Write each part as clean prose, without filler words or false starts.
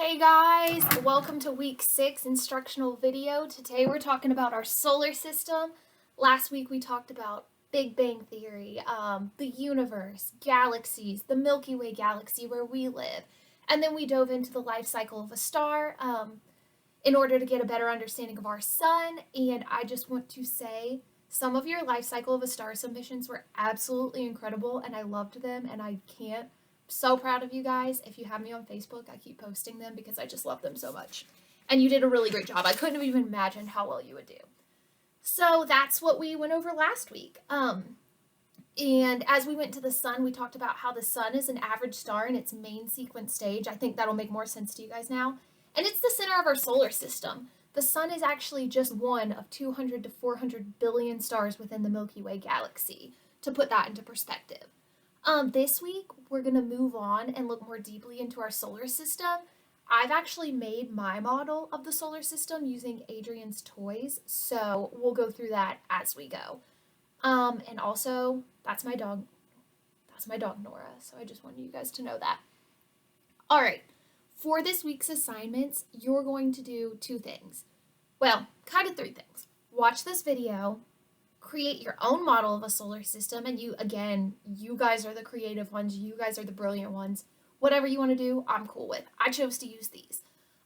Hey guys, welcome to week 6 instructional video. Today we're talking about our solar system. Last week we talked about Big Bang Theory, the universe, galaxies, the Milky Way galaxy where we live. And then we dove into the life cycle of a star in order to get a better understanding of our sun. And I just want to say some of your life cycle of a star submissions were absolutely incredible and I loved them and I can't so proud of you guys. If you have me on Facebook, I keep posting them because I just love them so much. And you did a really great job. I couldn't have even imagined how well you would do. So that's what we went over last week. And as we went to the sun, we talked about how the sun is an average star in its main sequence stage. I think that'll make more sense to you guys now. And it's the center of our solar system. The sun is actually just one of 200 to 400 billion stars within the Milky Way galaxy, to put that into perspective. This week, we're going to move on and look more deeply into our solar system. I've actually made my model of the solar system using Adrian's toys, so we'll go through that as we go. And also, that's my dog Nora, so I just wanted you guys to know that. All right, for this week's assignments, you're going to do 2 things. Well, kind of 3 things. Watch this video, create your own model of a solar system, and you guys are the creative ones, you guys are the brilliant ones. Whatever you want to do, I'm cool with. I chose to use these.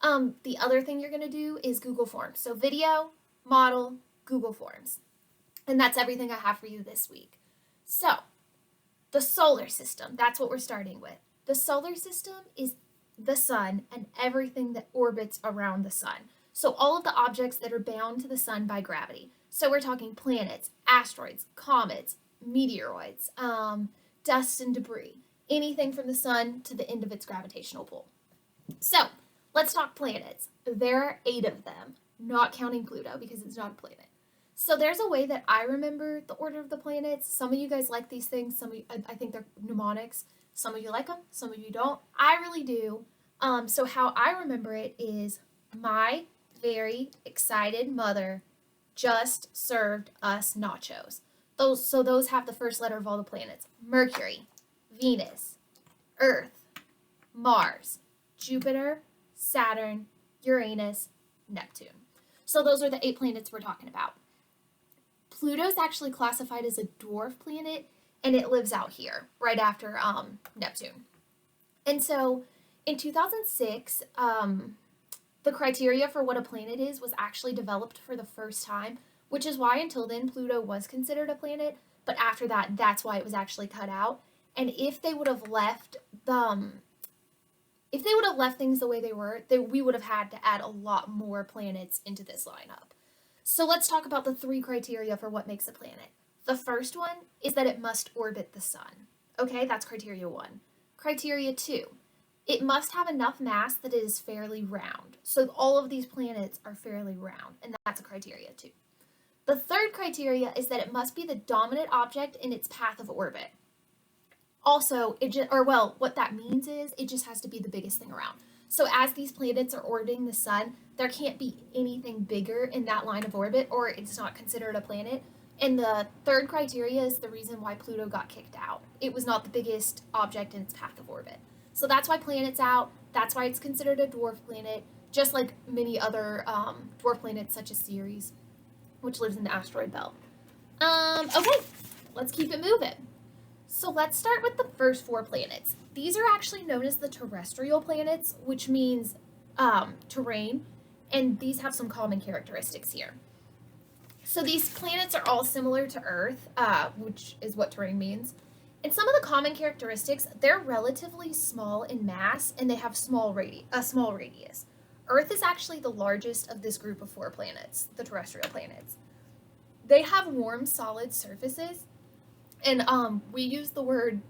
The other thing you're going to do is Google Forms. So video, model, Google Forms. And that's everything I have for you this week. So, the solar system, that's what we're starting with. The solar system is the sun and everything that orbits around the sun. So all of the objects that are bound to the sun by gravity. So we're talking planets, asteroids, comets, meteoroids, dust and debris, anything from the sun to the end of its gravitational pull. So let's talk planets. There are 8 of them, not counting Pluto because it's not a planet. So there's a way that I remember the order of the planets. Some of you guys like these things. Some of you, I think they're mnemonics. Some of you like them. Some of you don't. I really do. So how I remember it is my very excited mother just served us nachos. Those have the first letter of all the planets. Mercury, Venus, Earth, Mars, Jupiter, Saturn, Uranus, Neptune. So those are the 8 planets we're talking about. Pluto's actually classified as a dwarf planet, and it lives out here, right after Neptune. And so in 2006, the criteria for what a planet is was actually developed for the first time, which is why until then Pluto was considered a planet, but after that, that's why it was actually cut out. And if they would have left things the way they were, we would have had to add a lot more planets into this lineup. So let's talk about the 3 criteria for what makes a planet. The first one is that it must orbit the sun. Okay, that's criteria 1. Criteria 2, it must have enough mass that it is fairly round. So all of these planets are fairly round, and that's a criteria 2. The third criteria is that it must be the dominant object in its path of orbit. Also, what that means is it just has to be the biggest thing around. So as these planets are orbiting the sun, there can't be anything bigger in that line of orbit or it's not considered a planet. And the third criteria is the reason why Pluto got kicked out. It was not the biggest object in its path of orbit. So that's why planet's out. That's why it's considered a dwarf planet, just like many other dwarf planets such as Ceres, which lives in the asteroid belt. Okay, let's keep it moving. So let's start with the first 4 planets. These are actually known as the terrestrial planets, which means terrain, and these have some common characteristics here. So these planets are all similar to Earth, which is what terrain means. And some of the common characteristics, they're relatively small in mass, and they have a small radius. Earth is actually the largest of this group of 4 planets, the terrestrial planets. They have warm, solid surfaces, and we use the word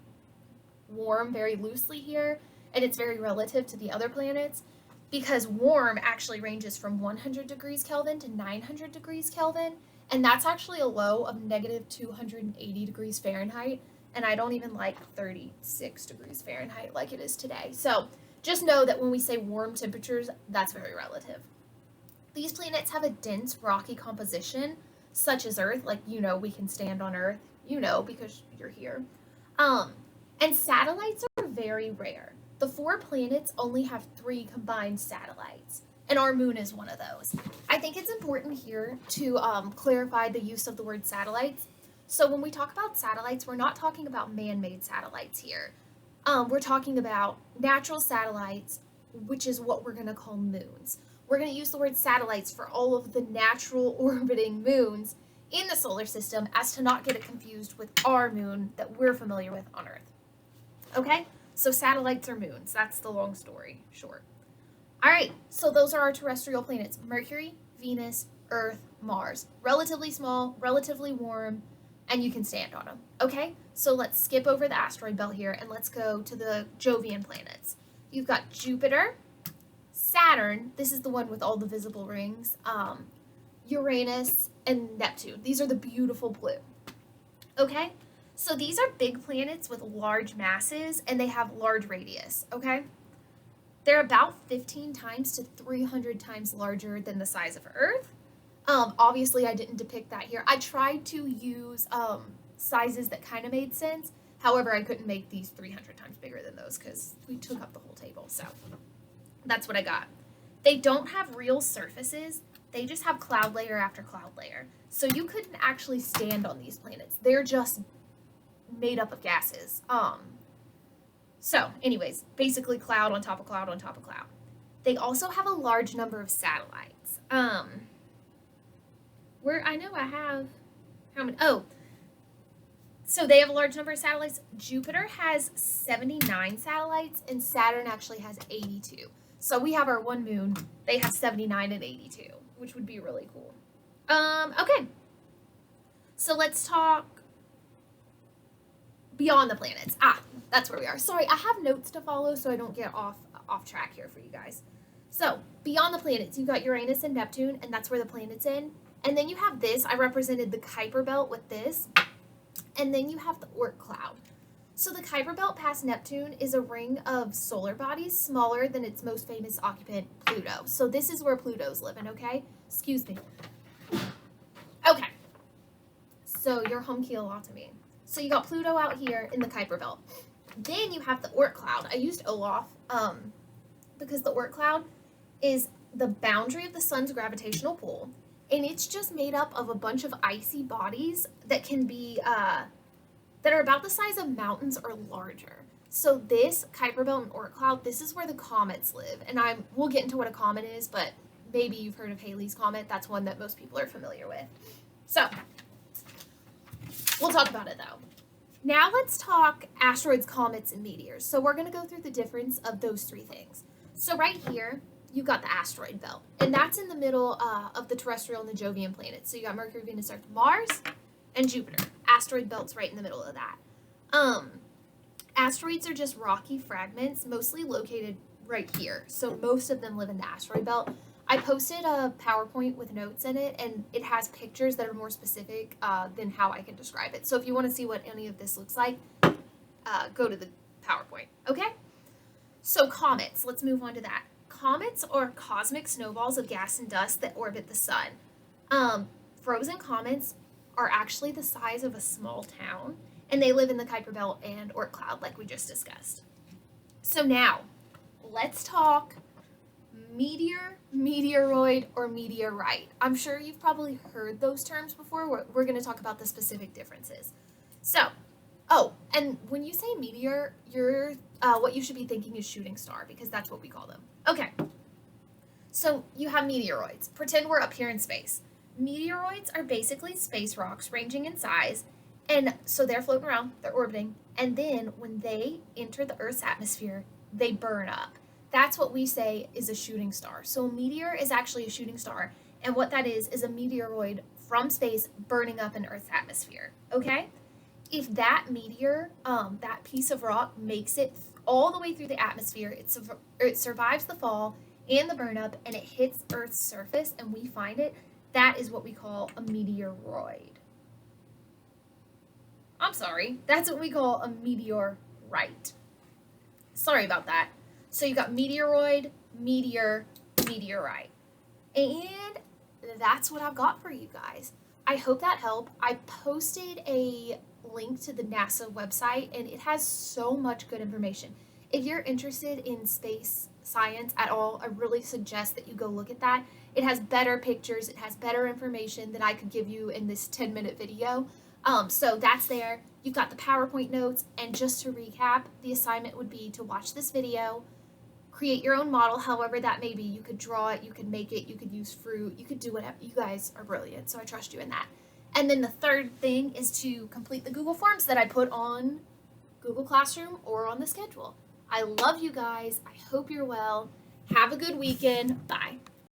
warm very loosely here, and it's very relative to the other planets because warm actually ranges from 100 degrees Kelvin to 900 degrees Kelvin, and that's actually a low of negative 280 degrees Fahrenheit, and I don't even like 36 degrees Fahrenheit like it is today. So just know that when we say warm temperatures, that's very relative. These planets have a dense rocky composition, such as Earth, like we can stand on Earth, because you're here. And satellites are very rare. the 4 planets only have 3 combined satellites, and our moon is one of those. I think it's important here to clarify the use of the word satellites. So when we talk about satellites, we're not talking about man-made satellites here. We're talking about natural satellites, which is what we're going to call moons. We're going to use the word satellites for all of the natural orbiting moons in the solar system as to not get it confused with our moon that we're familiar with on Earth. Okay? So satellites are moons. That's the long story short. All right, so those are our terrestrial planets: Mercury, Venus, Earth, Mars. Relatively small, relatively warm, and you can stand on them. Okay, so let's skip over the asteroid belt here and let's go to the Jovian planets. You've got Jupiter, Saturn, this is the one with all the visible rings, Uranus, and Neptune. These are the beautiful blue. Okay, so these are big planets with large masses and they have large radius. Okay, they're about 15 times to 300 times larger than the size of Earth. Obviously, I didn't depict that here. I tried to use sizes that kind of made sense. However, I couldn't make these 300 times bigger than those because we took up the whole table. So that's what I got. They don't have real surfaces. They just have cloud layer after cloud layer. So you couldn't actually stand on these planets. They're just made up of gases. So anyways, basically cloud on top of cloud on top of cloud. They also have a large number of satellites. Where I know I have how many? Oh, so they have a large number of satellites. Jupiter has 79 satellites and Saturn actually has 82. So we have our one moon. They have 79 and 82, which would be really cool. Okay. So let's talk beyond the planets. That's where we are. Sorry, I have notes to follow so I don't get off track here for you guys. So beyond the planets, you've got Uranus and Neptune, and that's where the planets end. And then you have this. I represented the Kuiper Belt with this. And then you have the Oort cloud. So the Kuiper Belt past Neptune is a ring of solar bodies smaller than its most famous occupant, Pluto. So this is where Pluto's living, okay? Excuse me. Okay. So you're humkeolotomy. So you got Pluto out here in the Kuiper Belt. Then you have the Oort cloud. I used Olaf because the Oort cloud is the boundary of the sun's gravitational pull. And it's just made up of a bunch of icy bodies that can be, that are about the size of mountains or larger. So this Kuiper Belt and Oort cloud, this is where the comets live. And we'll get into what a comet is, but maybe you've heard of Halley's Comet. That's one that most people are familiar with. So we'll talk about it though. Now let's talk asteroids, comets, and meteors. So we're going to go through the difference of those 3 things. So right here, you've got the asteroid belt, and that's in the middle of the terrestrial and the Jovian planets. So you got Mercury, Venus, Earth, Mars, and Jupiter. Asteroid belt's right in the middle of that. Asteroids are just rocky fragments, mostly located right here. So most of them live in the asteroid belt. I posted a PowerPoint with notes in it, and it has pictures that are more specific than how I can describe it. So if you want to see what any of this looks like, go to the PowerPoint, okay? So comets, let's move on to that. Comets are cosmic snowballs of gas and dust that orbit the sun. Frozen comets are actually the size of a small town, and they live in the Kuiper Belt and Oort cloud like we just discussed. So now, let's talk meteor, meteoroid, or meteorite. I'm sure you've probably heard those terms before. We're going to talk about the specific differences. So, and when you say meteor, what you should be thinking is shooting star, because that's what we call them. Okay, so you have meteoroids. Pretend we're up here in space. Meteoroids are basically space rocks ranging in size, and so they're floating around, they're orbiting, and then when they enter the Earth's atmosphere, they burn up. That's what we say is a shooting star. So a meteor is actually a shooting star, and what that is a meteoroid from space burning up in Earth's atmosphere, okay? If that meteor, that piece of rock, makes it all the way through the atmosphere, it survives the fall and the burn up, and it hits Earth's surface, and we find it, that is what we call a meteoroid. I'm sorry, that's what we call a meteorite. Sorry about that. So you got meteoroid, meteor, meteorite. And that's what I've got for you guys. I hope that helped. I posted a link to the NASA website, and it has so much good information. If you're interested in space science at all, I really suggest that you go look at that. It has better pictures, it has better information than I could give you in this 10-minute video. So that's there. You've got the PowerPoint notes, and just to recap, the assignment would be to watch this video, create your own model, however that may be. You could draw it, you could make it, you could use fruit, you could do whatever. You guys are brilliant, so I trust you in that. And then the third thing is to complete the Google Forms that I put on Google Classroom or on the schedule. I love you guys. I hope you're well. Have a good weekend. Bye.